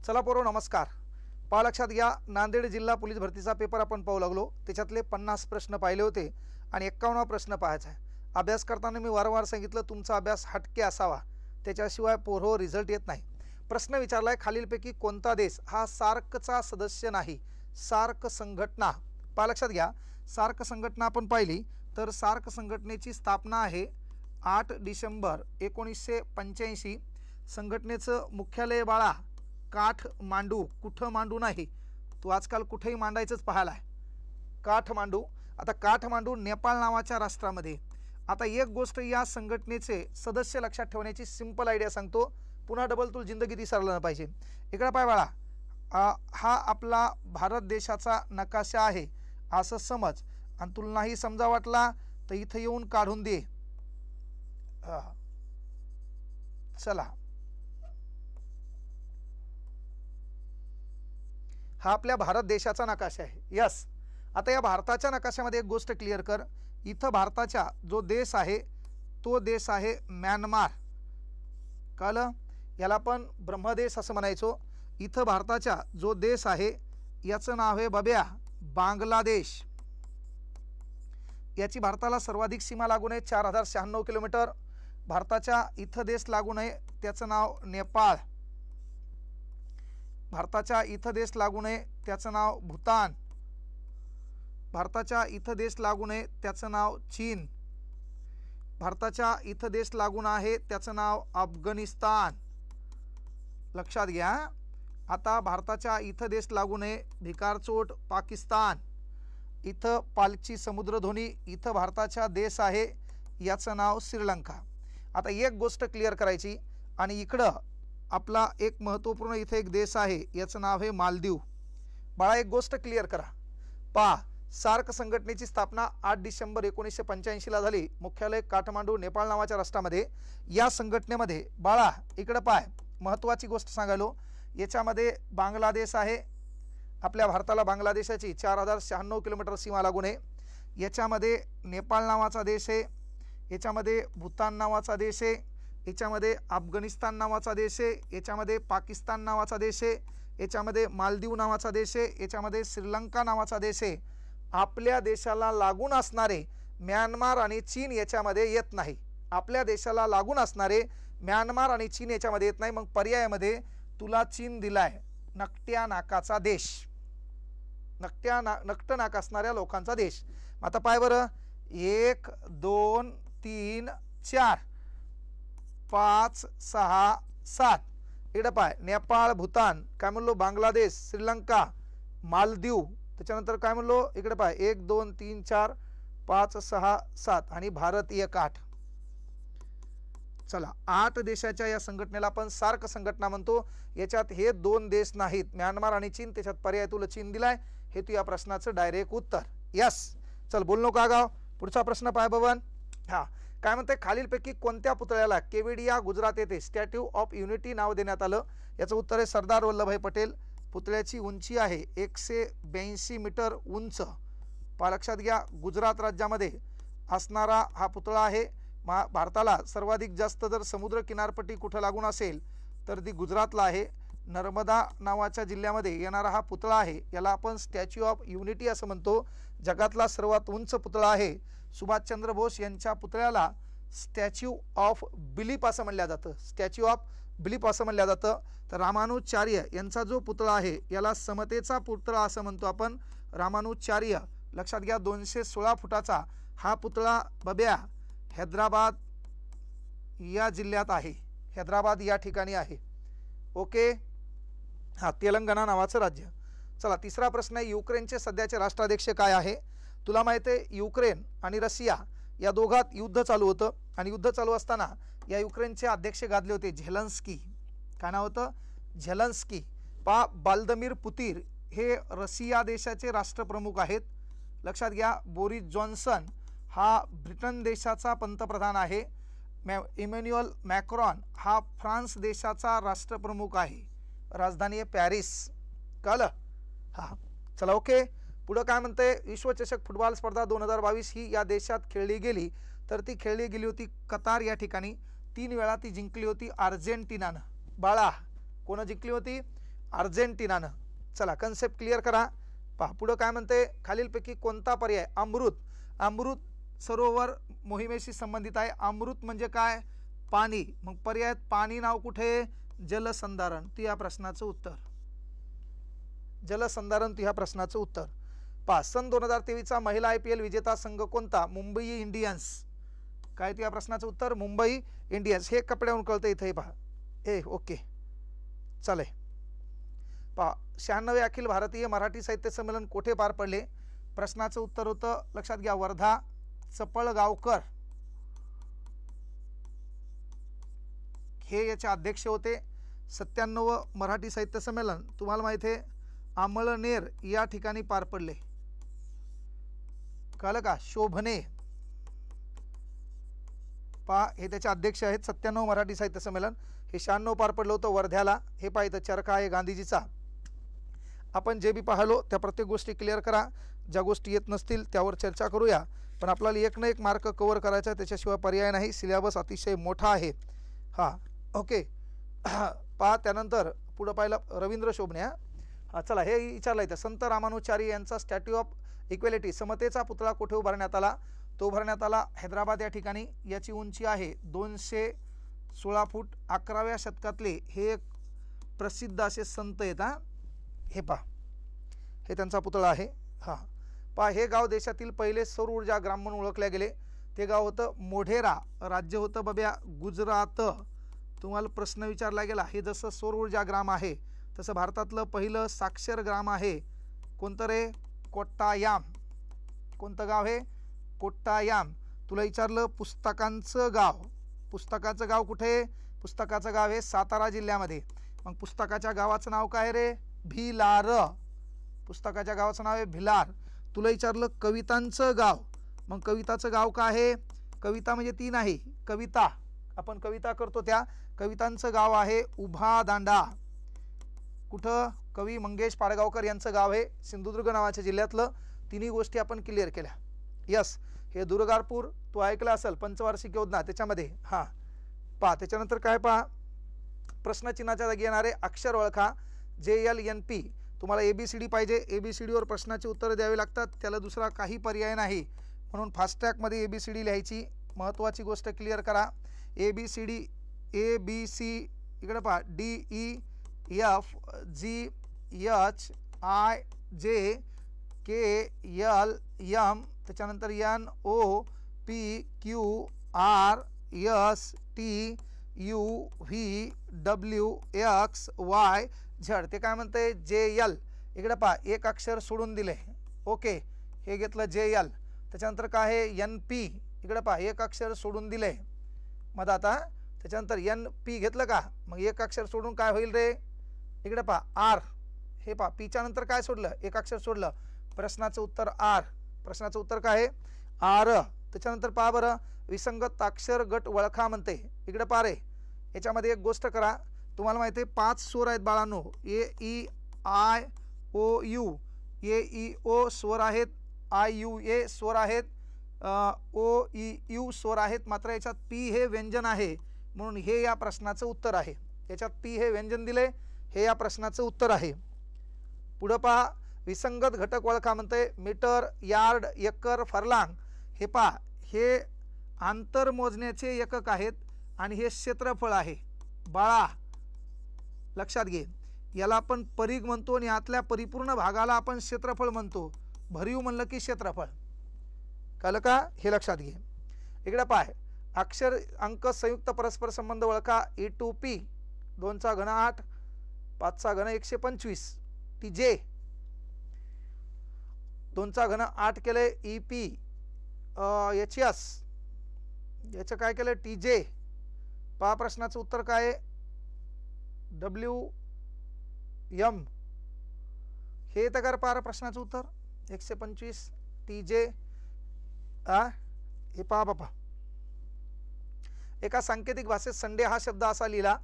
चला पोरो नमस्कार। पहा लक्षात घ्या, नांदेड जिल्हा पोलीस भरतीचा पेपर आपण पाहू लागलो। त्याच्यातले 50 प्रश्न पाहिले होते आणि 51वा प्रश्न पाहायचा आहे। अभ्यास करताना मी वारंवार सांगितलं तुमचा अभ्यास हटके असावा, त्याच्याशिवाय पोरो रिझल्ट येत नाही। प्रश्न विचारलाय खालीलपैकी कोणता देश हा सार्कचा सदस्य नाही? सार्क संघटना। पहा लक्षात घ्या, सार्क संघटना आपण पाहिली तर सार्क संघटनेची स्थापना आहे 8 डिसेंबर 1985। संघटनेचं मुख्यालय बाळा काठमांडू, कुठं मांडू नाही, तू आजकाल कुठेही मांडायचंच पाहायला आहे, काठमांडू। आता काठमांडू नेपाळ नावाच्या राष्ट्रामध्ये। आता एक गोष्ट या संघटनेचे सदस्य लक्षात ठेवण्याची सिंपल आयडिया सांगतो, पुन्हा डबल तुला जिंदगी विसरलं नाही पाहिजे। इकडे पाय बाळा, हा आपला भारत देशाचा नकाशा आहे असं समज, आणि तुला नाही समजा वाटला तर इथं येऊन काढून दे। चला, हा आपल्या भारत देशाचा नकाशा आहे। यस, आता या भारताच्या नकाशामध्ये एक गोष्ट क्लिअर कर, इथं भारताचा जो देश आहे तो देश आहे म्यानमार। कळलं? याला आपण ब्रह्मदेश असं म्हणायचो। इथं भारताचा जो देश आहे याचं नाव आहे बब्या बांगलादेश। याची भारताला सर्वाधिक सीमा लागून आहे 4096 किलोमीटर। भारताच्या इथं देश लागून आहे त्याचं नाव नेपाळ। भारताच्या इथं देश लागून आहे त्याचं नाव भूतान। भारताच्या इथं देश लागून आहे त्याचं नाव चीन। भारताच्या इथं देश लागून आहे त्याचं नाव अफगाणिस्तान। लक्षात घ्या, आता भारताच्या इथं देश लागून आहे भिकारचोट पाकिस्तान। इथं पालची समुद्रधुनी, इथं भारताचा देश आहे याचं नाव श्रीलंका। आता एक गोष्ट क्लिअर करायची, आणि इकडं आपला एक महत्त्वपूर्ण इथे एक देश आहे याचं नाव आहे मालदीव। बाळा एक गोष्ट क्लिअर करा, पहा सार्क संघटनेची स्थापना 8 डिसेंबर 1985 ला झाली। मुख्यालय काठमांडू नेपाळ नावाच्या राष्ट्रामध्ये। या संघटनेमध्ये बाळा इकडे पाय, महत्त्वाची गोष्ट सांगायलो, याच्यामध्ये बांगलादेश आहे, आपल्या भारताला बांगलादेशाची 4096 किलोमीटर सीमा लागून आहे। याच्यामध्ये नेपाळ नावाचा देश आहे, याच्यामध्ये भूतान नावाचा देश आहे, याच्यामध्ये अफगाणिस्तान नावाचा देश आहे, याच्यामध्ये पाकिस्तान नावाचा देश आहे, याच्यामध्ये मालदीव नावाचा देश आहे, याच्यामध्ये श्रीलंका नावाचा देश आहे। आपल्या देशाला लागून असणारे म्यानमार आणि चीन याच्यामध्ये येत नाही। आपल्या देशाला लागून असणारे म्यानमार आणि चीन याच्यामध्ये येत नाही। मग पर्यायामध्ये तुला चीन दिलाय, नकट्या नाकाचा देश, नकट नाक असणाऱ्या लोकांचा देश। आता पाय बरं, 1 2 3 4 5 6 7 इकडे पाय, नेपाळ भूतान काय म्हणलो, बांगलादेश श्रीलंका मालदीव, त्याच्यानंतर काय म्हणलो इकडे पाय 1 2 3 4 5 6 7 आणि भारत 1 8। चला, 8 देशाच्या या संघटनेला आपण सार्क संघटना म्हणतो। याच्यात हे 2 देश नाहीत, म्यानमार आणि चीन, त्याच्यात पर्याय तुला चीन दिलाय, हे तू या प्रश्नाचं डायरेक्ट उत्तर। यस, चल बोल नको गाव। पुढचा प्रश्न पाय बबन, हा काय म्हणते, खालीलपैकी कोणत्या पुतळ्याला केवडिया गुजरात येथे स्टॅच्यू ऑफ युनिटी नाव देण्यात आलं? याचं उत्तर आहे सरदार वल्लभभाई पटेल। पुतळ्याची उंची आहे 182 मीटर उंच। पहा लक्षात घ्या, गुजरात राज्यामध्ये असणारा हा पुतळा आहे। भारताला सर्वाधिक जास्त जर समुद्र किनारपट्टी कुठं लागून असेल तर ती गुजरातला आहे। नर्मदा नावाच्या जिल्ह्यामध्ये येणारा हा पुतळा आहे, याला आपण स्टॅच्यू ऑफ युनिटी असं म्हणतो। जगातला सर्वात उंच पुतळा आहे। सुभाषचंद्र बोस यांच्या पुतळ्याला स्टॅच्यू ऑफ बिलीफ असं म्हणलं जातं, स्टॅच्यू ऑफ बिलीफ असं म्हणलं जातं। तर रामानुजाचार्य यांचा जो पुतळा आहे याला समतेचा पुतळा असं म्हणतो आपण, रामानुजाचार्य। लक्षात घ्या, 216 फुटाचा हा पुतळा बब्या हैदराबाद या जिल्ह्यात आहे, हैदराबाद या ठिकाणी आहे। ओके, हा तेलंगणा नावाचं राज्य। चला, तिसरा प्रश्न आहे, युक्रेनचे सध्याचे राष्ट्राध्यक्ष काय आहे? तुला माहिती आहे युक्रेन आणि रशिया या दोघात युद्ध चालू होतं, आणि युद्ध चालू असताना या युक्रेनचे अध्यक्ष गाजले होते झेलेन्स्की। काय नाव होतं? झेलेन्स्की। पहा, व्लादिमीर पुतीन हे रशिया देशाचे राष्ट्रप्रमुख आहेत। लक्षात घ्या, बोरिस जॉन्सन हा ब्रिटन देशाचा पंतप्रधान आहे। इमॅन्युअल मॅक्रॉन हा फ्रान्स देशाचा राष्ट्रप्रमुख आहे, राजधानी आहे पॅरिस। कळलं? हा, चला ओके। पुढं काय म्हणते, विश्वचषक फुटबॉल स्पर्धा 2022 ही या देशात खेळली गेली, तर ती खेळली गेली होती कतार या ठिकाणी। 3 वेळा ती जिंकली होती अर्जेंटिनानं। बाळा कोण जिंकली होती? अर्जेंटिनानं. चला कन्सेप्ट क्लिअर करा. पहा पुढं काय म्हणते, खालीलपैकी कोणता पर्याय अमृत, अमृत सरोवर मोहिमेशी संबंधित आहे. अमृत म्हणजे काय, पाणी. मग पर्यायात पाणी नाव कुठे, जलसंधारण. ती या प्रश्नाचं उत्तर, जलसंधारण ती ह्या प्रश्नाचं उत्तर. पहा सन 2023चा महिला IPL विजेता संघ कोणता, मुंबई इंडियन्स. काय ती या प्रश्नाचं उत्तर, मुंबई इंडियन्स. हे कपड्यावरून कळतं इथे पहा. ओके चालेल. पहा 96 अखिल भारतीय मराठी साहित्य संमेलन कोठे पार पडले. प्रश्नाचं उत्तर होतं, लक्षात घ्या, वर्धा. चपळगावकर हे याचे अध्यक्ष होते. 97 मराठी साहित्य संमेलन तुम्हाला माहिती आहे अमळनेर या ठिकाणी पार पडले. कळलं का, शोभने. पहा हे त्याचे अध्यक्ष आहेत. 97 मराठी साहित्य संमेलन हे 96 पार पडलं होतं वर्ध्याला. हे पहा इथं चरखा आहे गांधीजीचा. आपण जे बी पाहिलो त्या प्रत्येक गोष्टी क्लिअर करा. ज्या गोष्टी येत नसतील त्यावर चर्चा करूया. पण आपल्याला एक ना एक मार्क कव्हर करायचा, त्याच्याशिवाय पर्याय नाही. सिलेबस अतिशय मोठा आहे. हां ओके. पहा त्यानंतर पुढं पाहिलं रवींद्र शोभने. हां चला हे विचारलं इथं, संत रामानुचारी यांचा स्टॅच्यू ऑफ इक्वेलिटी समतेचा पुतळा कुठे उभारण्यात आला. तो उभारण्यात आला हैदराबाद या ठिकाणी. याची उंची आहे 216 फूट. 11व्या शतकातले हे एक प्रसिद्ध असे संत आहेत. हे पहा हे त्यांचा पुतळा आहे. हां पहा हे गाव देशातील पहिले सौर ऊर्जा ग्राम म्हणून ओळखले गेले. ते गाव होतं मोढेरा. राज्य होतं बब्या गुजरात. तुम्हाला प्रश्न विचारला गेला, हे जसं सौर ऊर्जा ग्राम आहे तसं भारतातलं पहिलं साक्षर ग्राम आहे कोणतं रे, कोट्टायाम. कोणतं गाव आहे, कोट्टायाम. तुला विचारलं पुस्तकांचं गाव, पुस्तकाचं गाव कुठे, पुस्तकाचं गाव आहे सातारा जिल्ह्यामध्ये. मग पुस्तकाच्या गावाचं नाव काय रे, भिलार. पुस्तकाच्या गावाचं नाव आहे भिलार. तुला विचारलं कवितांचं गाव, मग कविताचं गाव काय आहे, कविता म्हणजे ती नाही कविता, आपण कविता करतो त्या कवितांचं गाव आहे उभा दांडा. कुठं, कवी मंगेश पाडगावकर यांचं गाव आहे सिंधुदुर्ग नावाच्या जिल्ह्यातलं. तिन्ही गोष्टी आपण क्लिअर केल्या. यस हे दुर्गापूर तू ऐकलं असेल पंचवार्षिक योजना त्याच्यामध्ये. हां पहा त्याच्यानंतर काय पहा, प्रश्नचिन्हाच्या जागी येणारे अक्षर ओळखा. JLNP. तुम्हाला ABCD पाहिजे, ABCDवर प्रश्नाचे उत्तर द्यावे लागतात, त्याला दुसरा काही पर्याय नाही. म्हणून फास्ट ट्रॅकमध्ये ABCD लिहायची. महत्त्वाची गोष्ट क्लिअर करा. ABCD ABC इकडे पहा DEFGHIJKLM त्याच्यानंतर NOPQRSTUVWXYZ. ते काय म्हणते JL. इकडे पहा एक अक्षर सोडून दिले. ओके हे घेतलं JL. त्याच्यानंतर काय आहे NP. इकडे पहा एक अक्षर सोडून दिले. मग आता त्याच्यानंतर NP घेतलं का, मग एक अक्षर सोडून काय होईल रे, इकडे पहा R. हे पहा पीच्या नंतर काय सोडलं, एक अक्षर सोडलं. प्रश्नाचं उत्तर R. प्रश्नाचं उत्तर काय आहे R. त्याच्यानंतर पहा बरं विसंगत अक्षर गट ओळखा म्हणते. इकडे पहा रे, याच्यामध्ये एक गोष्ट करा. तुम्हाला माहिती आहे 5 स्वर आहेत बाळांनो. AEIOU. AEO स्वर आहेत, IUA स्वर आहेत, OEU स्वर आहेत. मात्र याच्यात P हे व्यंजन आहे म्हणून हे या प्रश्नाचं उत्तर आहे. याच्यात P हे व्यंजन दिले, हे या प्रश्नाचं उत्तर आहे. पुढं पहा विसंगत घटक ओळखा म्हणते. Metre, yard, acre, furlong. हे पहा हे अंतर मोजण्याचे एकक आहेत आणि हे क्षेत्रफळ आहे बाळा, लक्षात घे. याला आपण परिघ म्हणतो आणि यातल्या परिपूर्ण भागाला आपण क्षेत्रफळ म्हणतो. भरीव म्हणलं की क्षेत्रफळ. कळलं का, हे लक्षात घे. इकडे पाय अक्षर अंक संयुक्त परस्पर संबंध ओळखा. E to P 2 चा घन 8, 5 चा घन 125. TJ 2 चा घन 8 केले. EP HS याचं काय केलं TJ. पहा प्रश्नाचं उत्तर काय आहे WM. हे तर कर पहा प्रश्नाचं उत्तर 125 TJ. हे पहा बापा, एका सांकेतिक भाषेत संडे हा शब्द असा लिहिला,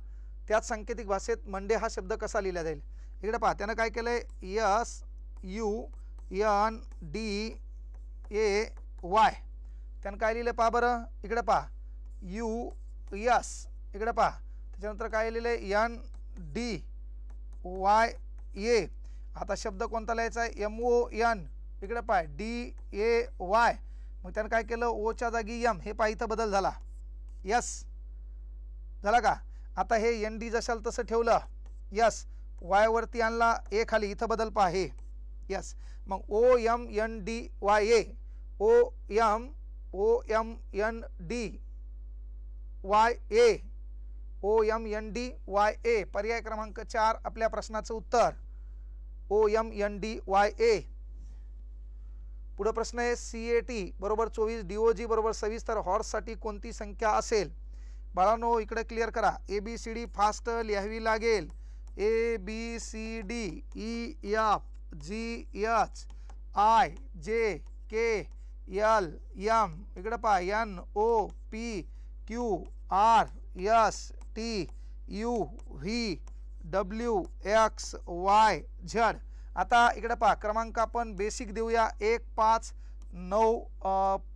त्याच सांकेतिक भाषेत मंडे हा शब्द कसा लिहिला जाईल. इकडे पहा त्यानं काय केलंय SUNDAY. त्यानं काय लिहिलं पहा बरं. इकडे पहा US. इकडे पहा त्याच्यानंतर काय लिहिलंय ND वाय ए. आता शब्द कोणता लिहायचा आहे MON, इकडे पाय DAY. मग त्यानं काय केलं ओच्या जागी M, हे पाय इथं बदल झाला, यस झाला का. आता हे ND जशाल तसं ठेवलं, यस. वाय वरती आणला, ए खाली, इथं बदल पहा हे, यस. मग OMNDYA, OMNDYA, OMNDYA. पर्याय क्रमांक 4 आपल्या प्रश्नाचं उत्तर OMNDYA. पुढे प्रश्न आहे CAT बरोबर 24, DOG बरोबर 26, तर हॉर्ससाठी कोणती संख्या असेल. बाळांनो इकडे क्लिअर करा, ABCD फास्ट लिहावी लागेल. ABCD EFGHIJKLM, इकडे पहा NOPQRSTUVWXYZ. आता इकडे पहा क्रमांक आपण बेसिक देऊया 1, 5, 9,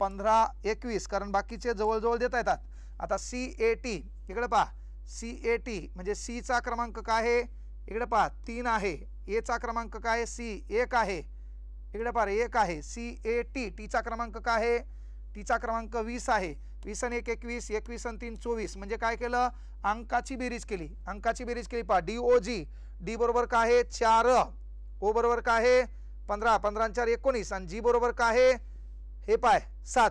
15, 21, कारण बाकीचे जवळजवळ देता येतात. आता CAT इकडे पहा, CAT म्हणजे C चा क्रमांक काय आहे, इकडे पहा 3 आहे. A चा क्रमांक काय आहे C 1 आहे, इकडे पहा 1 आहे. CAT T चा क्रमांक काय आहे, T चा क्रमांक 20 आहे. 20 आणि 1 21, 21 आणि 3 24, म्हणजे काय केलं अंकाची बेरीज केली, अंकाची बेरीज केली. पहा DOG, D बरोबर काय आहे 4, O बरोबर काय आहे 15, 15 आणि 4 19, आणि G बरोबर काय आहे हे पाय 7,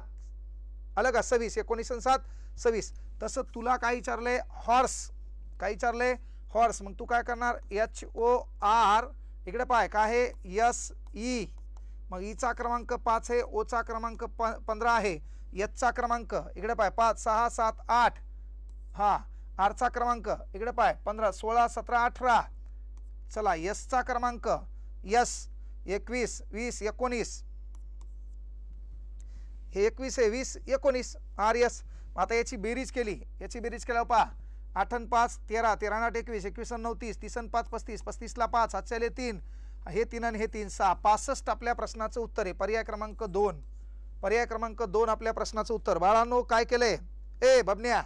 आलं का 26, 19 आणि 7 26. तसं तुला काय विचारलंय हॉर्स, काय विचारलंय हॉर्स. मग तू काय करणार HOR, इकडे पाय काय आहे SE. मग E चा क्रमांक 5 आहे, O चा क्रमांक 15 आहे, H चा क्रमांक इकडे पाय 5, 6, 7, 8, हा. R चा क्रमांक इकडे पाय 15, 16, 17, 18. चला S चा क्रमांक S 21, 20, 19, हे 21 आहे, 20, 19 RS. आता याची बेरीज केली, याची बेरीज केल्यावर पहा 8 आणि 5 13, 13 आणि 8 21, 21 आणि 9 30, 30 आणि 5 35, 35 ला 5, 7 3, हे 3 आणि हे 3 6, 65 आपल्या प्रश्नाचं उत्तर आहे. पर्याय क्रमांक 2, पर्याय क्रमांक 2 आपल्या प्रश्नाचं उत्तर. बाळांनो काय केलंय ए बबन्या,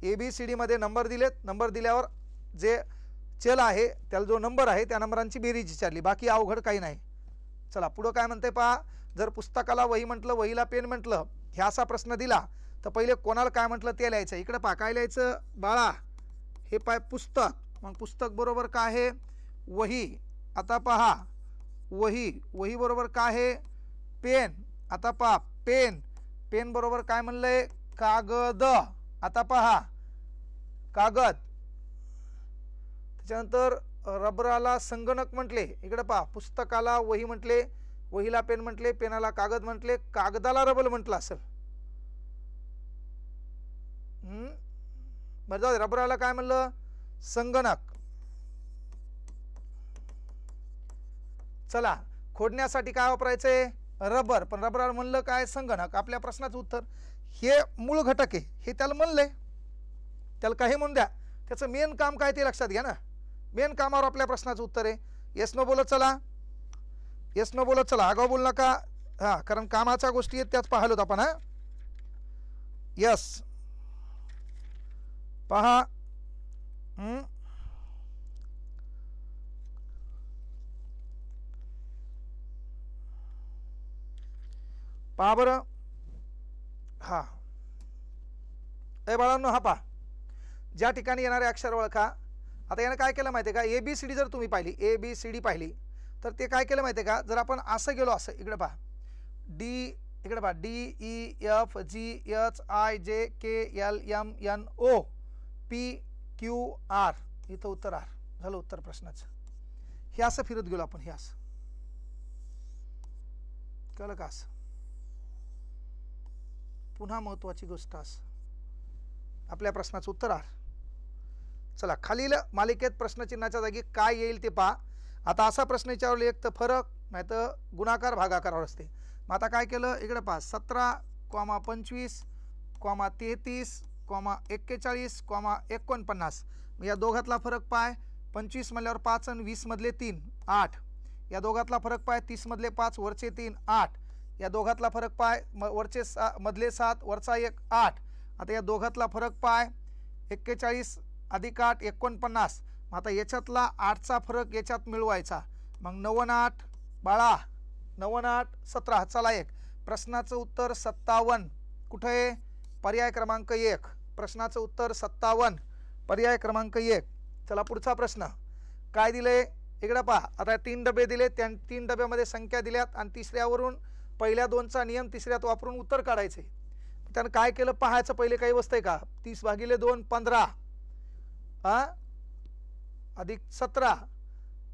ABCD मध्ये नंबर दिलेत, नंबर दिल्यावर जे चल आहे त्याला जो नंबर आहे त्या नंबरांची बेरीज विचारली, बाकी अवघड काही नाही. चला पुढं काय म्हणते पहा. जर पुस्तकाला वही म्हटलं, वहीला पेन म्हटलं, ह्या असा प्रश्न दिला तर पहिले कोणाला काय म्हटलं ते लिहायचं. इकडे पहा काय लिहायचं बाळा, हे पाय पुस्तक, मग पुस्तक बरोबर काय आहे वही. आता पहा वही, वही बरोबर काय आहे पेन. आता पहा पेन, पेन बरोबर काय म्हणलंय कागद. आता पहा कागद. त्याच्यानंतर रबराला संगणक म्हटले, इकडे पहा पुस्तकाला वही म्हटले, वहीला पेन म्हटले, पेनाला कागद म्हटले, कागदाला रबर म्हटलं असेल. बरं जाऊ दे, रबराला काय म्हणलं संगणक. चला खोडण्यासाठी काय वापरायचंय रबर, पण रबराला म्हणलं काय संगणक. आपल्या प्रश्नाचं उत्तर हे मूळ घटक आहे, हे त्याला म्हणलंय, त्याला काही म्हणून द्या, त्याचं मेन काम काय ते लक्षात घ्या ना. मेन कामावर आपल्या प्रश्नाचं उत्तर आहे. येस नो बोलत चला, येस नो बोलत चला, आगाऊ बोल नका. हा कारण कामाच्या गोष्टी आहेत त्याच पाहिलं आपण. हा यस पहा पहा बरं. हा ए बाळांनो हा पहा, ज्या ठिकाणी येणारे अक्षर ओळखा. आता यानं काय केलं माहिती आहे का, ABCD जर तुम्ही पाहिली, ABCD पाहिली तर ते काय केलं माहिती आहे का, जर आपण असं गेलो असं, इकडे पहा D, इकडे पहा DEFGHIJKLMNOPQR, इथं उत्तर R झालं उत्तर प्रश्नाचं. हे असं फिरत गेलो आपण, हे असं कळलं का. असं पुन्हा महत्वाची गोष्ट असं आपल्या प्रश्नाचं उत्तर R. चला खालील मालिकेत प्रश्नचिन्हाच्या जागी काय येईल ते पहा. आता असा प्रश्न विचारला एक तर फरक नाही तर गुणाकार भागाकारावर असते. मग आता काय केलं इकडे पहा 17,25,33,41,49. मग या दोघातला फरक पाय 25 मधल्यावर 5 आणि 20 मधले 3 8. या दोघातला फरक पाय 30 मधले 5 वरचे 3 8. या दोघातला फरक पाय वरचे मधले 7 वरचा 1 8. आता या दोघातला फरक पाय 41 अधिक 8 49. आता याच्यातला 8चा फरक याच्यात मिळवायचा, मग 9 आणि 8 बाळा 9 आणि 8 17. चला एक प्रश्नाचं उत्तर 57. कुठे आहे? पर्याय क्रमांक 1. प्रश्नाचं उत्तर 57, पर्याय क्रमांक 1. चला पुढचा प्रश्न काय दिले इकडे पहा. आता 3 डबे दिले, त्या 3 डब्यामध्ये संख्या दिल्यात आणि तिसऱ्यावरून पहिल्या 2चा नियम तिसऱ्यात वापरून उत्तर काढायचे. त्यानं काय केलं पाहायचं, पहिले काही बसतंय का? 30/2 15 अधिक 17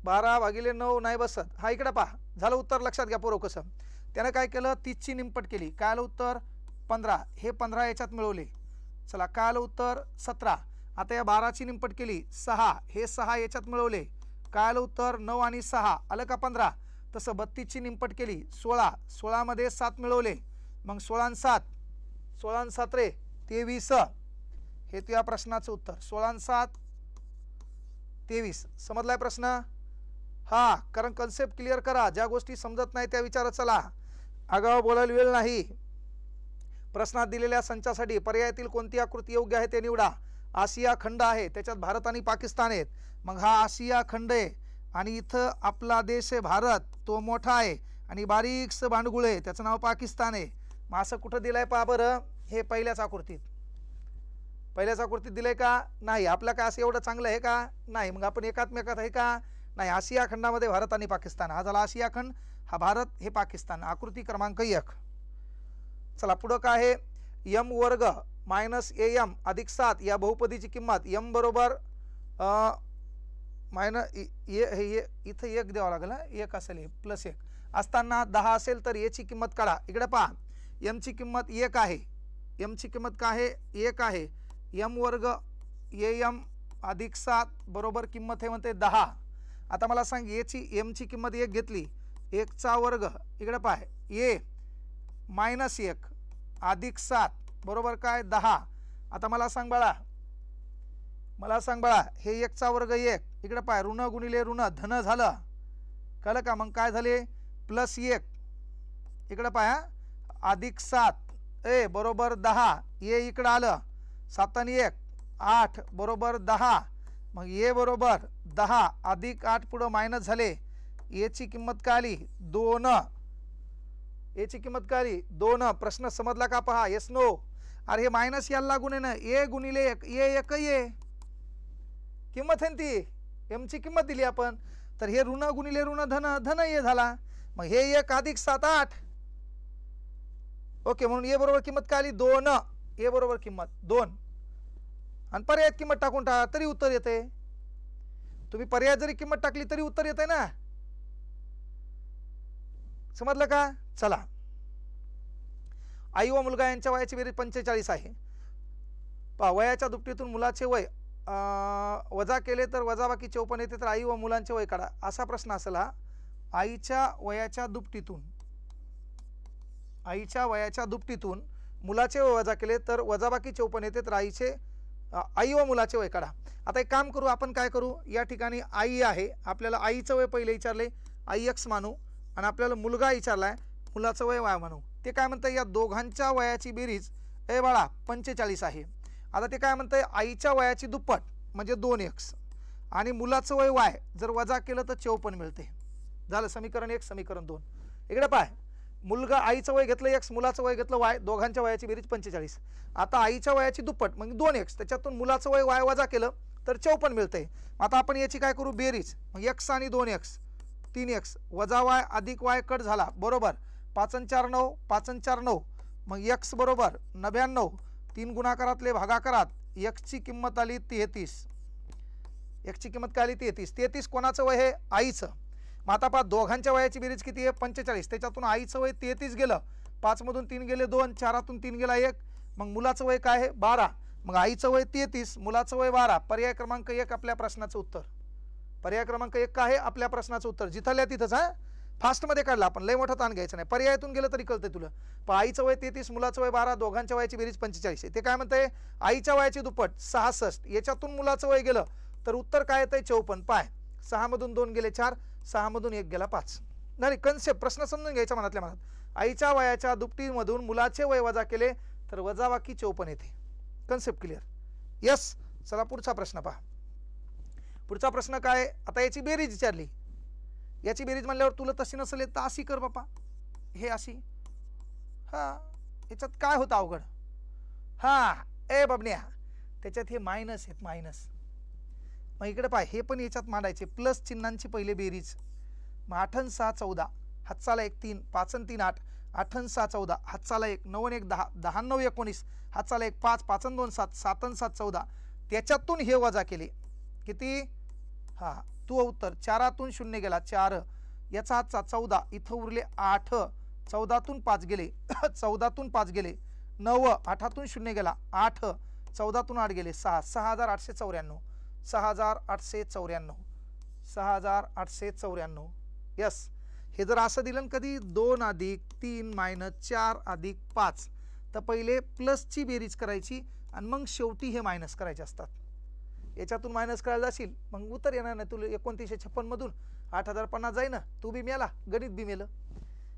12/9 नाही बसत. हा इकडे पहा, झालं उत्तर. लक्षात घ्या पोरं कसं. त्यानं काय केलं 30ची निमपट केली, काय आलं उत्तर 15. हे 15 याच्यात मिळवले. चला काय आलं उत्तर 17. आता या 12ची निमपट केली 6, हे 6 याच्यात मिळवले, काय आलं उत्तर 9 आणि 6 आलं का 15. तसं 32ची निमपट केली 16, 16 मध्ये 7 मिळवले, मग 16 आणि 7 16 आणि 7 रे 23. हे तुझ्या प्रश्नाचं उत्तर 16 आणि 7 23. समजलाय प्रश्न? हा, कारण कन्सेप्ट क्लिअर करा. ज्या गोष्टी समजत नाही त्या विचारत चला, आगाव बोलायला वेळ नाही. प्रश्नात दिलेल्या संचासाठी पर्यायातील कोणती आकृती योग्य आहे ते निवडा. आशिया खंड आहे, त्याच्यात भारत आणि पाकिस्तान आहेत, मग हा आशिया खंड आहे आणि इथं आपला देश आहे भारत, तो मोठा आहे आणि बारीकसं भांडगुळ आहे त्याचं नाव पाकिस्तान आहे. मग असं कुठं दिलंय पहा बरं. हे पहिल्याच आकृतीत दिलंय का? नाही. आपलं काय असं एवढं चांगलं आहे का? नाही. मग आपण एकात्मेकात आहे का? नाही. आशिया खंडामध्ये भारत आणि पाकिस्तान, हा झाला आशिया खंड, हा भारत, हे पाकिस्तान. आकृती क्रमांक 1. चला पुढं काय आहे? m वर्ग मायनस am अधिक 7 या बहुपदीची किंमत m बरोबर इथं 1 द्यावं लागेल. 1 असेल, प्लस 1 असताना 10 असेल तर याची किंमत काढा. इकडे पहा, m ची किंमत 1 आहे. m ची किंमत काय आहे? 1 आहे. m वर्ग am अधिक 7 बरोबर किंमत आहे म्हणते 10. आता मला सांग याची m ची किंमत 1 घेतली, 1चा वर्ग इकडे पाय a मायनस 1 अधिक 7 बरोबर काय 10. आता मला सांग बाळा, हे 1चा वर्ग 1 इकडे पाय ऋण गुणिले ऋण धन झालं, कळलं का? मग काय झाले प्लस 1 इकडे पाय अधिक 7 ए बरोबर 10. ये इकडं आलं 7 आणि 1 8 बरोबर 10. मग ये बरोबर 10 अधिक 8 पुढं मायनस झाले. याची किंमत काय आली 2. याची किंमत काय आली 2. प्रश्न समजला का पहा? Yes no. अरे हे मायनस याला लागून आहे ना, ए गुणिले 1 1 ये किंमत आहे ती. एम ची किंमत दिली आपण, तर हे ऋण गुणिले ऋण धन धन ये झाला. मग हे 1 अधिक 7 8. ओके, म्हणून ए बरोबर किंमत काय आली 2. ए बरोबर किंमत 2 आणि पर्यायात किंमत टाकून टाका तरी उत्तर येते. तुम्ही पर्यायात जरी किंमत टाकली तरी उत्तर येते ना. समजलं का? चला, आई व मुलगा यांच्या वयाची बेरीज 45 आहे. पहा, वयाच्या दुपटीतून मुलाचे वय वजा केले तर वजाबाकी 54 येते, तर आई व मुलांचे वय काढा. असा प्रश्न असेल हा. आईच्या वयाच्या दुपटीतून मुलाचे वय वजा केले तर वजाबाकी 54 येते, तर आई व मुलाचे वय काढा. आता एक काम करू, आपण काय करू, या ठिकाणी आई आहे, आपल्याला आईचं वय पहिले विचारले, आई x मानू, आणि आपल्याला मुलगा विचारलाय, मुलाचं वय y मानू. ते काय म्हणतं, या दोघांच्या वयाची बेरीज ए बाळा 45 आहे. आता ते काय म्हणतंय, आईच्या वयाची दुप्पट म्हणजे 2x आणि मुलाचं वय y जर वजा केलं तर 54 मिळते. झालं समीकरण 1. समीकरण 2 इकडे पाय, मुलगा आईचं वय घेतलं x, मुलाचं वय घेतलं y, दोघांच्या वयाची बेरीज 45. आता आईच्या वयाची दुप्पट म्हणजे 2x, त्याच्यातून मुलाचं वय y वजा केलं तर 54 मिळते. आता आपण याची काय करू बेरीज, मग x आणि 2x 3x वजा y अधिक y कट झाला बरोबर 5 आणि 4 9, 5 आणि 4 9. मग x बरोबर 99, 3 गुणाकारातले भागाकारात x ची किंमत आली 33. x ची किंमत काय आली 33. 33 कोणाचं वय आहे? आईचं. मग आता पहा, दोघांच्या वयाची बेरीज किती आहे 45, त्याच्यातून आईचं वय 33 गेलं, 5 मधून 3 गेले 2, 4तून 3 गेला 1. मग मुलाचं वय काय आहे 12. मग आईचं वय 33, मुलाचं वय 12. पर्याय क्रमांक 1 आपल्या प्रश्नाचं उत्तर. पर्याय क्रमांक 1 काय आहे आपल्या प्रश्नाचं उत्तर. जिथल्या तिथंच हा, फास्टमध्ये काढला आपण, लय मोठा ताण घ्यायचा नाही. पर्यायातून गेलं तरी कळतंय तुला. पण आईचं वय 33, मुलाचं वय 12, दोघांच्या वयाची बेरीज 45 आहे. ते काय म्हणतंय, आईच्या वयाची दुप्पट 66, याच्यातून मुलाचं वय गेलं तर उत्तर काय येतंय 54. पाय 6 मधून 2 गेले 4, 6 मधून 1 गेला 5. नाही कन्सेप्ट, प्रश्न समजून घ्यायचा मनातल्या मनात. आईच्या वयाच्या दुपटीमधून मुलाचे वय वजा केले तर वजाबाकी 54 येते. Concept clear? यस. चला पुढचा प्रश्न पहा. पुढचा प्रश्न काय, आता याची बेरीज विचारली, याची बेरीज म्हणल्यावर तुला तशी नसेल तर अशी कर बापा, हे अशी, हा याच्यात काय होतं अवघड, हा ए बाबण्या त्याच्यात हे मायनस आहेत मायनस, मग इकडे पाय हे पण याच्यात मांडायचे, प्लस चिन्हांची पहिले बेरीज, मग 8 आणि 6 14, हातचाला 1 3, 5 आणि 3 8, 8 आणि 6 14, हातचाला 1 9 आणि 1 10, 10 आणि 9 19, हातचाला 1 5, 5 आणि 2 7, 7 आणि 7 14, त्याच्यातून हे वजा केले किती, हा तू उत्तर 4तून 0 गेला 4, याचा हातचा 14, इथं उरले 8, 14तून 5 गेले 14तून 5 गेले 9, 8तून 0 गेला 8, 14तून 8 गेले 6, 6894, 6894, 6894, यस. हे जर असं दिलं कधी 2 अधिक 3 मायनस 4 अधिक 5, तर पहिले प्लसची बेरीज करायची आणि मग शेवटी हे मायनस करायचे असतात. याच्यातून मायनस करायला जाशील मग उत्तर येणार नाही तुला. 2956 मधून 8050 जाई ना, तू बी मेला, गणित बी मेलं.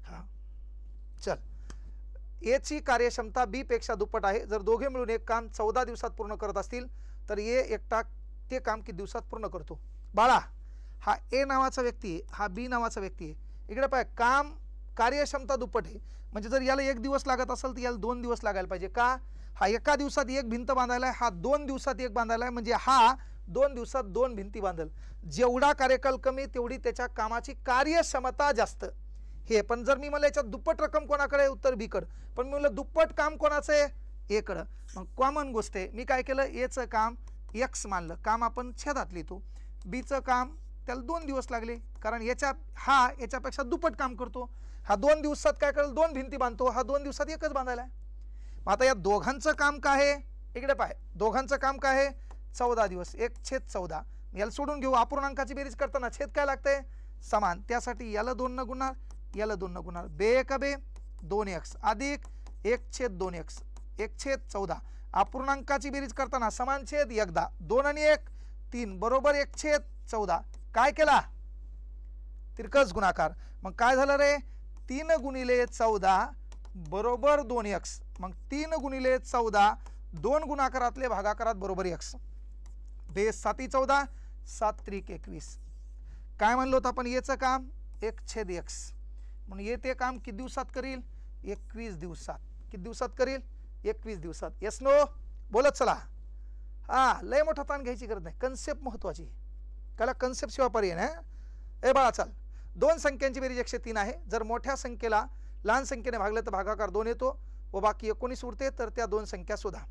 हा चल, याची कार्यक्षमता बी पेक्षा दुप्पट आहे. जर दोघे मिळून एक काम 14 दिवसात पूर्ण करत असतील तर ए एकटा ते काम किती दिवसात पूर्ण करतो. बाळा, हा ए नावाचा व्यक्ती आहे, हा बी नावाचा व्यक्ती आहे. इकडे पाय, काम कार्यक्षमता दुप्पट आहे, म्हणजे जर याला 1 दिवस लागत असेल तर याला 2 दिवस लागायला पाहिजे. का, हा एका दिवसात एक भिंत बांधायला आहे, हा 2 दिवसात एक बांधायला आहे, म्हणजे हा 2 दिवसात 2 भिंती बांधल. जेवढा कार्यकाल कमी तेवढी त्याच्या कामाची कार्यक्षमता जास्त. हे पण जर मी मला याच्यात दुप्पट रक्कम कोणाकडे, उत्तर बी कड. पण मी म्हणलं दुप्पट काम कोणाचं आहे, ए कडं. मग कॉमन गोष्ट आहे, मी काय केलं, एचं काम एक्स मानलं, काम आपण छेदात लिहितो. बीचं काम त्याला 2 दिवस लागले, कारण हा याच्यापेक्षा दुप्पट काम करतो. हा 2 दिवसात काय करेल, 2 भिंती बांधतो, हा 2 दिवसात एकच बांधायला आहे. मग आता या दोघांचं काम काय आहे, इकडे पाय, दोघांचं काम काय आहे, 14 दिवस, 1/14. याला सोडून घेऊ, अपूर्णांकाची बेरीज करताना छेद काय लागतंय, समान. त्यासाठी याला 2 न गुणणार, याला 2 न गुणणार, बे का बे 2x अधिक 1/2x 1/14. अपूर्णांकाची बेरीज करताना समान छेद एकदा, 2 आणि 1 3 बरोबर 1/14. काय केला, तिरकस गुणाकार. मग काय झालं रे, 3 गुणिले 14 बरोबर 2x. मग 3 गुणिले 14 2 गुणाकारातले भागाकारात बरोबर x. बेस 7 14 7 त्रिक 21. काय म्हणलो होतं आपण, याचं काम 1/x म्हणून येते काम किती दिवसात करील, 21 दिवसात. किती दिवसात करील, 21 दिवसात. येस नो, बोलत चला. हा लय मोठा ताण घ्यायची गरज नाही, कन्सेप्ट महत्वाची. त्याला कन्सेप्ट शिवाय पर्याय ना. ए बाळा चल, 2 संख्यांची बेरीज 103 आहे. जर मोठ्या संख्येला लहान संख्येने भागलं तर भागाकार 2 येतो व बाकी 19 उरते, तर त्या 2 संख्या शोधा.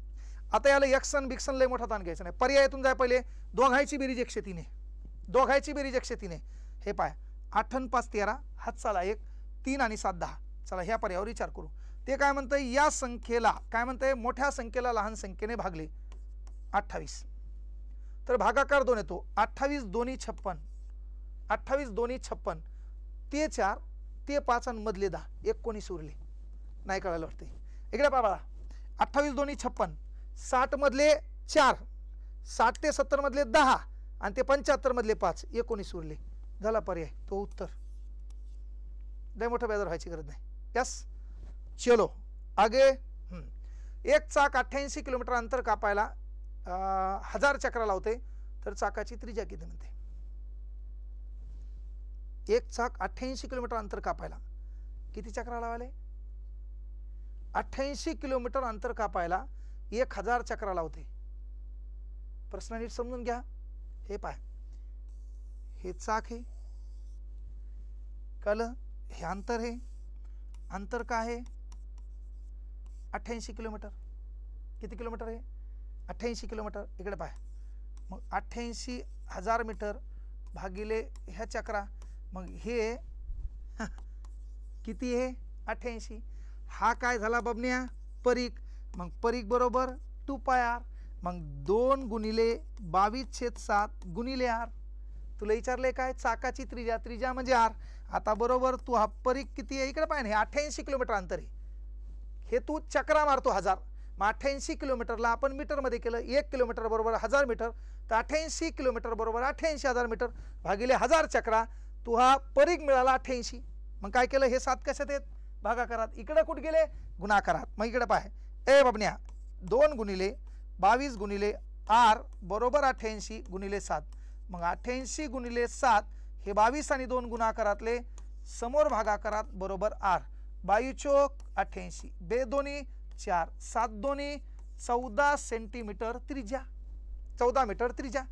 आता याला एक्सन बिक्सन लय मोठा ताण घ्यायचा नाही. पर्यायातून जाय पहिले, दोघांची बेरीज 103 आहे, दोघांची बेरीज 103 आहे. हे पाय, 8 आणि 5 13, हातचाला 1 3 आणि 7 10. चला ह्या पर्यायावर विचार करू. ते काय म्हणतंय, या संख्येला काय म्हणतंय, मोठ्या संख्येला लहान संख्येने भागले 28, तर भागाकार 2 येतो. 28 दोन्ही 56, 28 दोन्ही 56, ते 4 ते 5 आणि मधले 10 19 उरले. नाही कळायला वाटते. इकडे पहा, 28 दोन्ही 56, 60 मधले 4, 60 ते 70 मधले 10 आणि ते 75 मधले 5 19 उरले. झाला पर्याय तो उत्तर. लय मोठं बेजार व्हायची गरज नाही. यस, चलो आगे. एक चाक 88 किलोमीटर अंतर कापायला 1000 चक्रा लावते, तर चाकाची त्रिज्या किती म्हणते. एक चाक 88 किलोमीटर अंतर कापायला किती चक्रा लावाले, 88 किलोमीटर अंतर कापायला 1000 चक्रा लावते. प्रश्न नीट समजून घ्या. हे पाय, हे चाक आहे, कळलं, हे अंतर आहे, अंतर काय आहे 88 किलोमीटर. किती किलोमीटर आहे, 88 किलोमीटर. इकडे पाय, मग 88,000 मीटर भागिले ह्या चक्रा, मग हे किती आहे 88. हा काय झाला बबन्या, परीख. मग परीख बरोबर 2πr. मग 2 गुणिले 22/7 गुणिले r. तुला विचारले काय, चाकाची त्रिज्या, त्रिज्या म्हणजे r. आता बरोबर तू हा परीख किती आहे, इकडे पाय ना, 88 किलोमीटर अंतर आहे. हे तू चक्रा मारतो 1000, मग 88 किलोमीटरला आपण मीटरमध्ये केलं, 1 किलोमीटर बरोबर 1000 मीटर, तर 88 किलोमीटर बरोबर 88,000 मीटर भागिले 1000 चक्रा. तू हा परीख मिळाला 88. मग काय केलं, हे 7 कशात आहेत, भागाकारात. इकडे कुठे गेले, गुणाकारात. मग इकडे पाय, ए बाबन्या, 2 गुणिले 22 गुणिले r बरोबर 88 गुणिले 7. मग 88 गुणिले 7 हे 22 आणि 2 गुणाकारातले समोर भागाकारात बरोबर आर 22 चोक 88 बे दोन्ही 4 7 दोन्ही 14 सेंटीमीटर त्रिज्या 14 मीटर त्रिज्या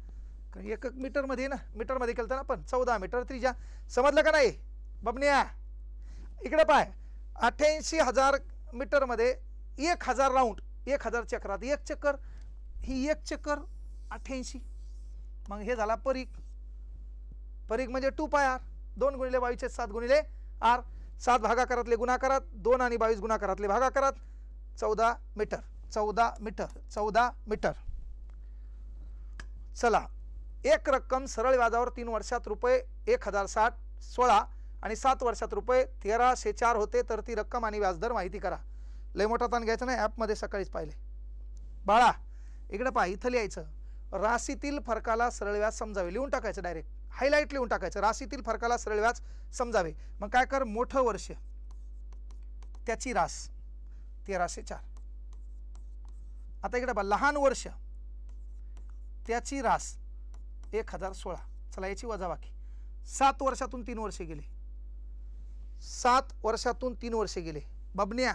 एक मीटर मध्ये ना मीटर मध्ये केलं ना पण 14 मीटर त्रिज्या समजलं का नाही बबन्या इकडे पाय 88,000 मीटर मध्ये 1,000 राऊंड 1,000 चक्रात एक चक्कर ही एक चक्कर 88 मग हे झाला परीघ परीघ म्हणजे 2 पाय आर 2 गुणिले 22 7 गुणिले आर 7 भागाकारातले गुणाकारात 2 आणि 22 गुणाकारातले भागाकारात 14 मीटर 14 मीटर 14 मीटर चला एक रक्कम सरळ व्याजावर 3 वर्षात रुपये 1060 16 आणि 7 वर्षात रुपये 1304 होते तर ती रक्कम आणि व्याजदर माहिती करा लय मोठा ताण घ्यायचा नाही ॲप मध्ये सकाळीच पाहिले बाळा इकडे पहा इथं लिहायचं राशीतील फरकाला सरळ व्याज समजावे लिहून टाकायचं डायरेक्ट हायलाइट लिहून टाकायचं राशीतील फरकाला सरळ व्याज समजावे मग काय कर मोठं वर्ष त्याची रास 1304 आता इकडे पहा लहान वर्ष त्याची रास 1016 चला याची वजाबाकी 7 वर्षातून 3 वर्षे गेले 7 वर्षातून 3 वर्षे गेले बबन्या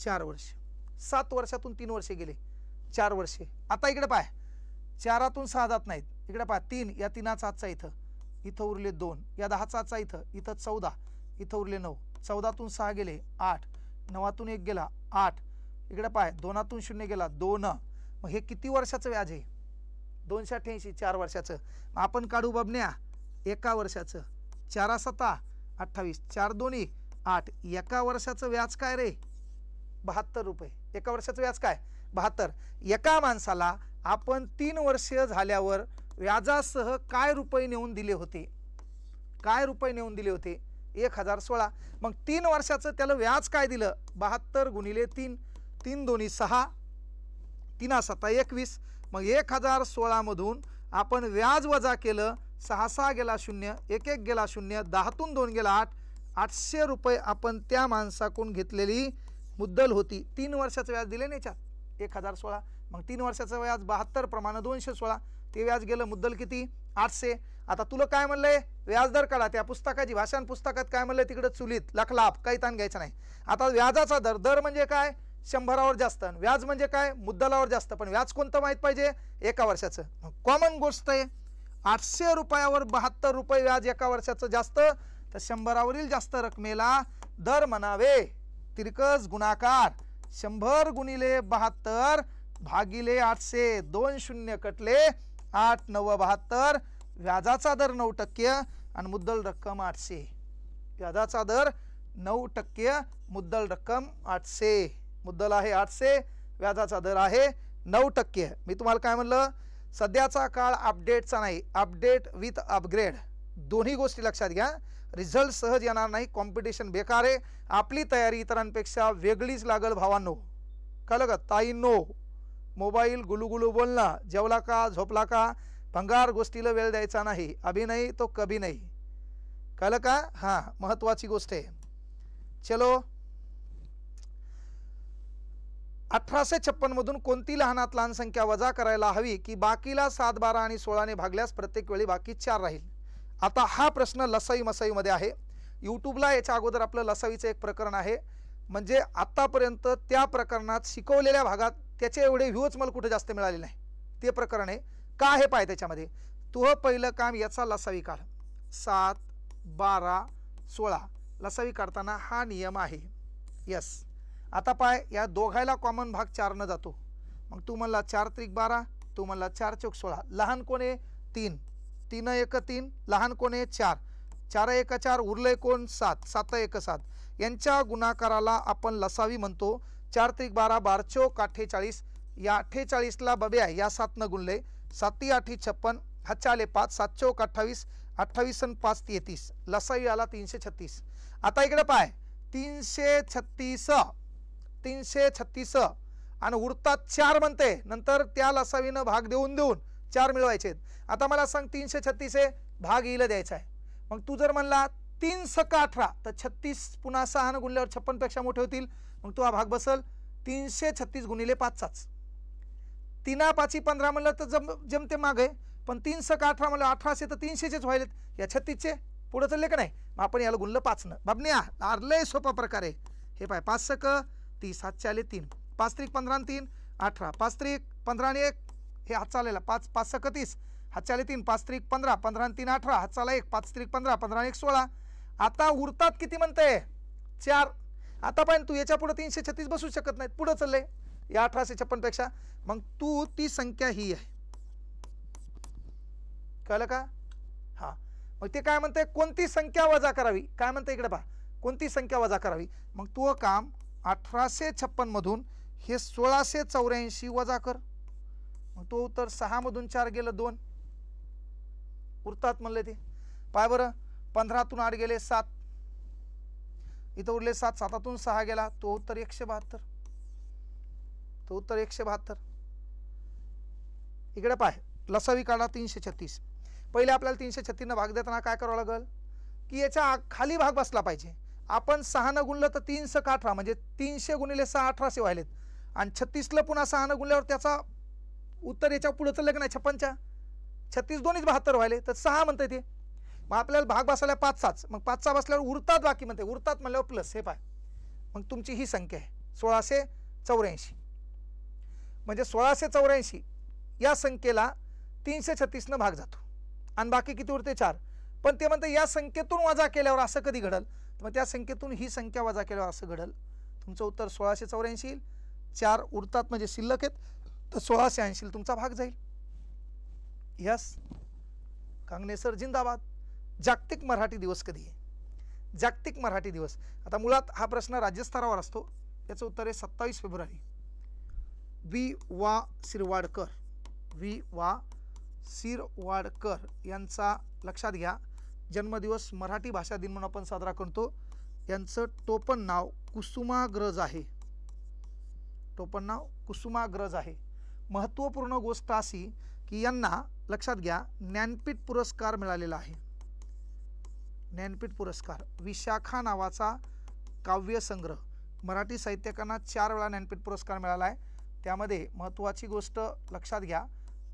4 वर्ष 7 वर्षातून 3 वर्षे गेले 4 वर्षे आता इकडे पाय 4तून 6 जात नाहीत इकडे पाय 3 या 3चा आजचा इथं उरले 2 या 10चा आजचा इथं 14 इथं उरले 9 14तून 6 गेले 8 9तून 1 गेला 8 इकडे पाय 2तून 0 गेला 2 मग हे किती वर्षाचं व्याज आहे 288 4 वर्षाचं आपण काढू बबन्या एका वर्षाचं 4 7 28 4 दोन्ही 8 एका वर्षाचं व्याज काय रे 72 रुपये एका वर्षाचं व्याज काय 72 एका माणसाला आपण 3 वर्ष झाल्यावर व्याजासह काय रुपये नेऊन दिले होते 1016 मग 3 वर्षाचं त्याला व्याज काय दिलं 72 गुणिले 3 3 दोन्ही 6 3 7 21 मग 1016 मधून आपण व्याज वजा केलं 6 6 गेला 0 1 1 गेला 0 10तून 2 गेला 8 800 रुपये आपण त्या माणसाकडून घेतलेली मुद्दल होती 3 वर्षाचं व्याज दिले नाही याच्यात 1016 मग 3 वर्षाचं व्याज 72 प्रमाणे 216 ते व्याज गेलं मुद्दल किती 800 आता तुला काय म्हणलंय व्याजदर काढा त्या पुस्तकाची भाषण पुस्तकात काय म्हणलंय तिकडे चुलीत लाख काही ताण घ्यायचा नाही आता व्याजाचा दर दर म्हणजे काय 100वर जास्त व्याज म्हणजे काय मुद्दलावर जास्त पण व्याज कोणतं माहित पाहिजे एका वर्षाचं कॉमन गोष्ट आहे 800 रुपयावर 72 रुपये व्याज एका वर्षाचं जास्त तर 100वरील जास्त रकमेला दर म्हणावे तिरकस गुणाकार 100 गुणिले 72 भागिले 800 2 शून्य कटले 8 9 72 व्याजाचा दर 9% आणि मुद्दल रक्कम 800 व्याजाचा दर 9% मुद्दल रक्कम 800 मुद्दल आहे 800 व्याजाचा दर आहे 9% मी तुम्हाला काय म्हणलं सध्याचा काळ अपडेटचा नाही अपडेट विथ अपग्रेड दोन्ही गोष्टी लक्षात घ्या रिझल्ट सहज येणार नाही कॉम्पिटिशन बेकार आहे आपली तयारी इतरांपेक्षा वेगळीच लागल भावांनो कळलं का ताईंनो मोबाईल गुलुगुलू बोलणं जेवला का झोपला का भंगार गोष्टीला वेळ द्यायचा नाही अभी नाही तो कभी नाही कळलं का हां महत्वाची गोष्ट आहे चलो 1856 मधून कोणती लहानात लहान संख्या वजा करायला हवी की बाकीला 7 12 आणि 16 ने भागल्यास प्रत्येक वेळी बाकी 4 राहील आता हा प्रश्न लसाई मसाई मध्ये आहे यूट्यूबला याच्या अगोदर आपलं लसाईचं एक प्रकरण आहे म्हणजे आतापर्यंत त्या प्रकरणात शिकवलेल्या भागात त्याचे एवढे व्ह्यूज मला कुठे जास्त मिळाले नाही ते प्रकरण आहे का हे पाय त्याच्यामध्ये तू पहिलं काम याचा लसावी काढ 7 12 16 लसावी काढताना हा नियम आहे यस आता पाय या दोघायला कॉमन भाग 4 न जातो मग तू म्हणला 4 त्रिक 12 तू म्हणला 4 चौक 16 लहान कोण आहे 3 3 1 3 लहान कोण आहे 4 4 1 4 उरले कोण 7 7 1 7 यांच्या गुणाकाराला आपण लसावी म्हणतो 4 त्रिक 12 12 चौक 48 या 48 ला बब्या या 7 न गुणले 7 8 56 हातच्या आले 5 7 चौक 28 28 आणि 5 33 लसावी आला 336 आता इकडे पाय 336 आणि उरतात 4 म्हणते नंतर त्या लसावीनं भाग देऊन 4 मिळवायचे आता मला सांग 336 आहे भाग येईल द्यायचा आहे मग तू जर म्हणला 3 सका 18 तर 36 पुन्हा 6 न गुणल्यावर 56 पेक्षा मोठे होतील मग तो हा भाग बसल 336 गुणिले 5 3 5 15 म्हणलं तर जमते मागे पण 3 स 18 म्हणजे 1800 तर 300चेच व्हायलेत, या 36चे पुढे चालले का नाही. मग आपण याला गुणलं 5 बाबन्या. लय सोपा प्रकार आहे हे. पाय 5 स 30, 7 आले 3, 5 त्रिक 15 आणि 3 18, 5 त्रिक 15 आणि 1 हे हात चालेला 5, 5 स 30, हात चाले 3, 5 त्रिक 15, 15 आणि 3 18, हात चाला 1, 5 त्रिक 15, 15 आणि 1 16. आता उरतात किती म्हणते 4. आता पण तू याच्या पुढे 336 बसू शकत नाहीत, पुढे चालले या 1856 पेक्षा. मग तू ती संख्या ही आहे, कळलं का. हा, मग ते काय म्हणते कोणती संख्या वजा करावी, काय म्हणते इकडे पहा, कोणती संख्या वजा करावी. मग तू काम 1856 मधून हे 1684 वजा कर. मग तो उत्तर 6 मधून 4 गेलं 2 उरतात म्हणले ते. पाय बरं 15तून 8 गेले 7, इथं उरले 7, 7तून 6 गेला तो उत्तर 172, तो उत्तर 172. इकडे पाय लसावी काढा 336. पहिले आपल्याला 336 न भाग देताना काय करावं लागेल की याच्या खाली भाग बसला पाहिजे. आपण 6 न गुणलं तर 3 स 18 म्हणजे 300 गुणिले 6 1800 व्हायलेत, आणि 36 ला पुन्हा 6 न गुणल्यावर त्याचा उत्तर याच्या पुढे चाललं की नाही 56च्या 36 दोन्हीच 72 व्हायले, तर 6 म्हणते ते. मग आपल्याला भाग बसला 5च, मग 5चा बसल्यावर उरतात बाकी म्हणते, उरतात म्हणल्यावर प्लस हे पाय. मग तुमची ही संख्या आहे 1684. म्हणजे 1684 या संख्येला 336 न भाग जातो आणि बाकी किती उरते 4. पण ते म्हणते या संख्येतून वजा केल्यावर असं कधी घडल, तर मग त्या संख्येतून ही संख्या वजा केल्यावर असं घडल. तुमचं उत्तर 1684 येईल. 4 उरतात म्हणजे शिल्लक आहेत, तर 1680 तुमचा भाग जाईल. यस, कांगणे सर जिंदाबाद. जागतिक मराठी दिवस कधी आहे, जागतिक मराठी दिवस. आता मुळात हा प्रश्न राज्यस्तरावर असतो, याचं उत्तर आहे 27 फेब्रुवारी. वी वा शिरवाडकर, वी वा शिरवाडकर यांचा लक्षात घ्या जन्मदिवस मराठी भाषा दिन म्हणून आपण साजरा करतो. यांचं टोपण नाव कुसुमाग्रज आहे, टोपण नाव कुसुमाग्रज आहे. महत्त्वपूर्ण गोष्ट अशी की यांना लक्षात घ्या ज्ञानपीठ पुरस्कार मिळालेला आहे. ज्ञानपीठ पुरस्कार. विशाखा नावाचा काव्यसंग्रह, मराठी साहित्यकांना 4 वेळा ज्ञानपीठ पुरस्कार मिळाला आहे. त्यामध्ये महत्त्वाची गोष्ट लक्षात घ्या,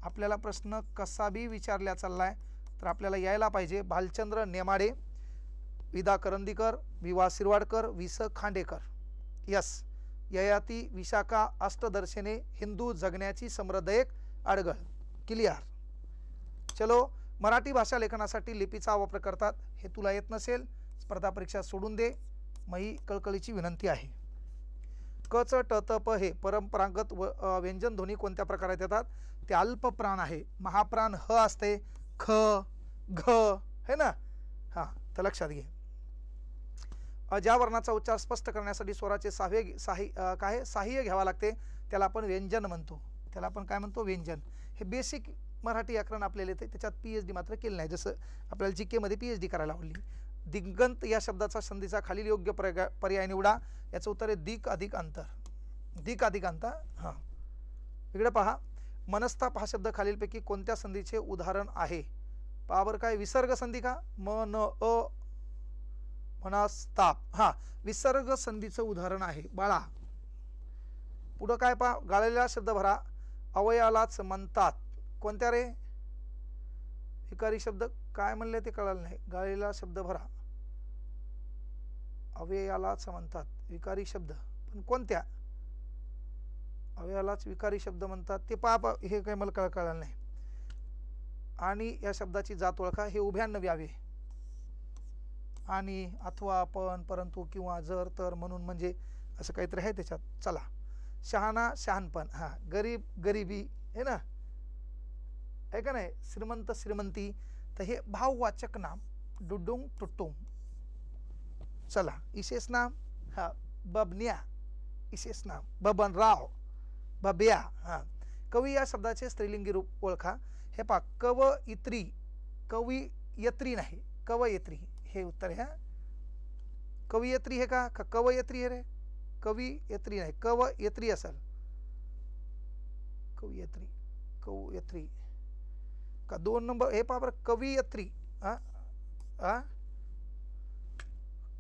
आपल्याला प्रश्न कसा बी विचारला चाललाय तर आपल्याला यायला पाहिजे. भालचंद्र नेमाडे, विदा करंदीकर, वि वा शिरवाडकर, वि स खांडेकर. यस, ययाती विशाखा अष्टदर्शने हिंदू जगण्याची समृद्ध एक अडगळ. क्लिअर. चलो, मराठी भाषा लेखनासाठी लिपीचा वापर करतात, हे तुला येत नसेल स्पर्धा परीक्षा सोडून दे, मही कळकळीची विनंती आहे. क च ट त प हे परंपरागत व्यंजन ध्वनी कोणत्या प्रकारात येतात, ते अल्प प्राण आहे. महाप्राण ह असते, ख घ है ना. हां, तर लक्षात घे. ज्या वर्णाचा उच्चार स्पष्ट करण्यासाठी स्वराचे साह्य घ्यावा लागते त्याला आपण व्यंजन म्हणतो, त्याला आपण काय म्हणतो व्यंजन. हे बेसिक मराठी व्याकरण आपल्याला येते, त्याच्यात PhD मात्र केलं नाही. जसं आपल्याला GK मध्ये PhD करायला आवडली. दिगंत या शब्दाचा संधीचा खालील योग्य पर्याय निवडा. याचं उत्तर आहे दिक अधिक अंतर, दिक अधिक अंतर. हां, इकडे पहा, मनस्ताप हा शब्द खालीलपैकी कोणत्या संधीचे उदाहरण आहे. पहा बरं, काय विसर्ग संधी का, मन अ मनस्ताप. हां, विसर्ग संधीचं उदाहरण आहे बाळा. पुढं काय पहा, गाळलेला शब्द भरा, अवयवालाच म्हणतात. कोणत्या रे, विकारी शब्द काय म्हणले ते कळलं नाही. गाळलेला शब्द भरा, अवयवालाच म्हणतात. विकारी शब्द पण कोणत्या, अवयवालाच विकारी शब्द म्हणतात ते पहा. हे काही मला कळलं नाही. आणि या शब्दाची जात ओळखा. हे उभ्यान्न व्यावे, आणि अथवा पण परंतु किंवा जर तर म्हणून म्हणजे असं काहीतरी आहे त्याच्यात. चला, शहाणा शहाणपण, हां, गरीब गरिबी है ना, आहे का नाही, श्रीमंत श्रीमंती. तर हे भाववाचक नाम, डुडुंग टुटुंग. चला, विशेष नाम, हा बबन्या, विशेष नाम बबनराव, बब्या. हां, कवी या शब्दाचे स्त्रीलिंगी रूप ओळखा. हे पहा, कवयित्री, कवयित्री नाही कवयित्री, हे उत्तर आहे. कवयित्री हे का कवयित्री आहे रे, कवयित्री नाही कवयित्री असेल, कवयित्री कवयित्री का 2 नंबर. हे पहा बरं, कवयित्री. हां हां,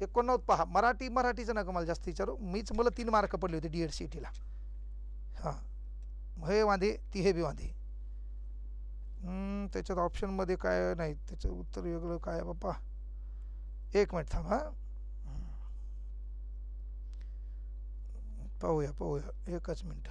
89 पहा. मराठीचं नका मला जास्त विचारू, मला 3 मार्क पडले होते DED CET ला. हां, हे वांधे ती हे बी वांधे. त्याच्यात ऑप्शनमध्ये काय नाही, त्याचं उत्तर वेगळं काय आहे बाप्पा. एक मिनिट थांब. हां, पाहूया पाहूया, एकच मिनिट.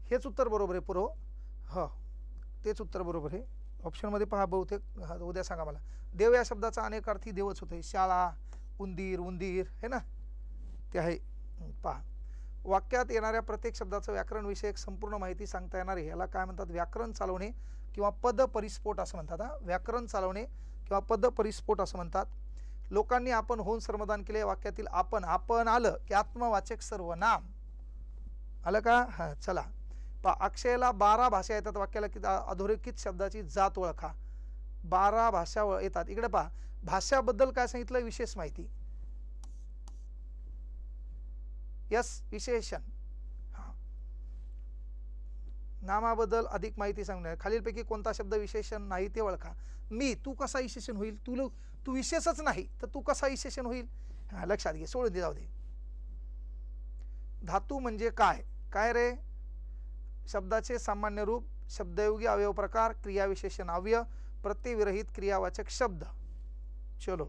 हेच उत्तर बरोबर आहे पुरो. हो, तेच उत्तर बरोबर आहे. ऑप्शनमध्ये पहा बहुतेक. हा, उद्या सांगा मला. देव या शब्दाचा अनेक अर्थी देवच होते. शाळा, उंदीर, उंदीर है ना, ते आहे. पहा, वाक्यात येणाऱ्या प्रत्येक शब्दाचं व्याकरण विषयक संपूर्ण माहिती सांगता येणार आहे. याला काय म्हणतात? व्याकरण चालवणे किंवा पद परिस्फोट असं म्हणतात. हा, व्याकरण चालवणे किंवा पद परिस्फोट असं म्हणतात. लोकांनी आपण होऊन सर्वदान केले. वाक्यातील आपण, आपण आलं की आत्मवाचक सर्वनाम आलं का? हां, चला पहा, अक्षयला 12 भाषा येतात. वाक्याला किती अधोरेखित शब्दाची जात ओळखा. 12 भाषा येतात. इकडे पहा, भाषाबद्दल काय सांगितलं? विशेष माहिती. यस, विशेषण. हां, नामाबद्दल अधिक माहिती सांगणार. खालीलपैकी कोणता शब्द विशेषण नाही ते ओळखा. मी, तू कसा विशेषण होईल? तू विशेषच नाही तर तू कसा विशेषण होईल? हां, लक्षात घे, सोडून दे, जाऊ दे. धातू म्हणजे काय? काय रे? शब्दाचे सामान्य रूप, शब्दयोगी अवयव प्रकार, क्रियाविशेषण अव्यय, प्रत्ययविरहित क्रियावाचक शब्द. चलो,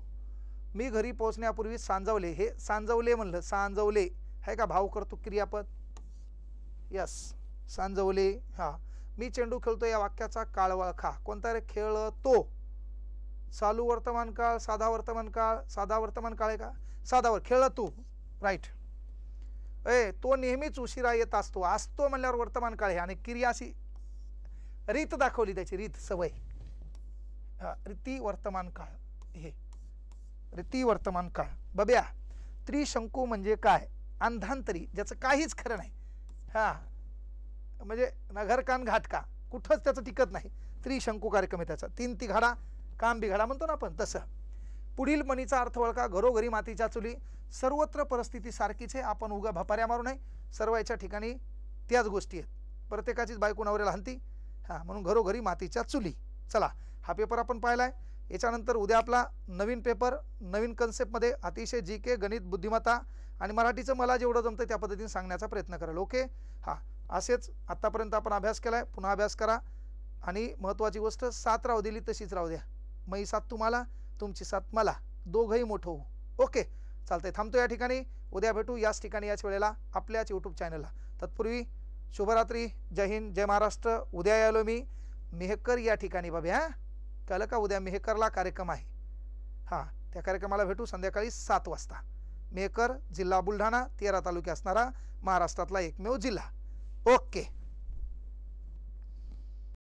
मी घरी पोहोचण्यापूर्वी सांजवले. हे सांजवले म्हणलं, सांजवले है का? भाव करतो क्रियापद. यस, सांजवले. हा, मी चेंडू खेळतो या वाक्याचा काळ ओळखा. कोणता रे? खेळतो. चालू वर्तमान काळ, साधा वर्तमान काळ. साधा वर्तमान काळ आहे का? साधावर. खेळतो, राईट. तो नेहमीच उशिरा येत असतो. असतो म्हणल्यावर वर्तमान काळ आहे. आणि क्रिया अशी रीत दाखवली, त्याची रीत, सवय. रीती वर्तमान काळ. हे रीती वर्तमान काळ. बब्या, त्रिशंकू म्हणजे काय? अंधांतरी, ज्याचं काहीच खरं नाही. हा, म्हणजे नगर कान घाट का, कुठंच त्याचं टिकत नाही. त्रिशंकू कार्यक्रम आहे त्याचा. 3 तिघाडा काम बिघाडा म्हणतो ना आपण, तसं. पुढील म्हणीचा अर्थ ओळखा. घरोघरी मातीच्या चुली. सर्वत्र परिस्थिती सारखीच आहे. आपण उगा भपाऱ्या मारू नये. सर्वांच्या ठिकाणी त्याच गोष्टी आहेत. प्रत्येकाचीच बायको नवऱ्याला हाणती. हां, म्हणून घरोघरी मातीच्या चुली. चला, हा पेपर आपण पाहिला आहे. याच्यानंतर उद्या आपला नवीन पेपर, नवीन कन्सेप्टमध्ये अतिशय GK, गणित, बुद्धिमत्ता आणि मराठीचं मला जेवढं जमतं त्या पद्धतीने सांगण्याचा प्रयत्न करेल. ओके. हां, असेच आत्तापर्यंत आपण अभ्यास केला आहे. पुन्हा अभ्यास करा. आणि महत्त्वाची गोष्ट, 7 राहू दिली तशीच राहू द्या. मै 7 तुम्हाला, तुमची 7 मला, दोघंही मोठं होऊ. ओके, चालतंय. थांबतो या ठिकाणी. उद्या भेटू याच ठिकाणी, याच वेळेला, आपल्याच यूट्यूब चॅनलला. तत्पूर्वी शुभरात्री, जय हिंद, जय महाराष्ट्र. उद्या यायलो मी मेहकर या ठिकाणी बाबा. हां, कळलं का? उद्या मेहकरला कार्यक्रम आहे. हां, त्या कार्यक्रमाला भेटू संध्याकाळी 7 वाजता. मेहकर, जिल्हा बुलढाणा, 13 तालुके असणारा महाराष्ट्रातला एकमेव जिल्हा. ओके.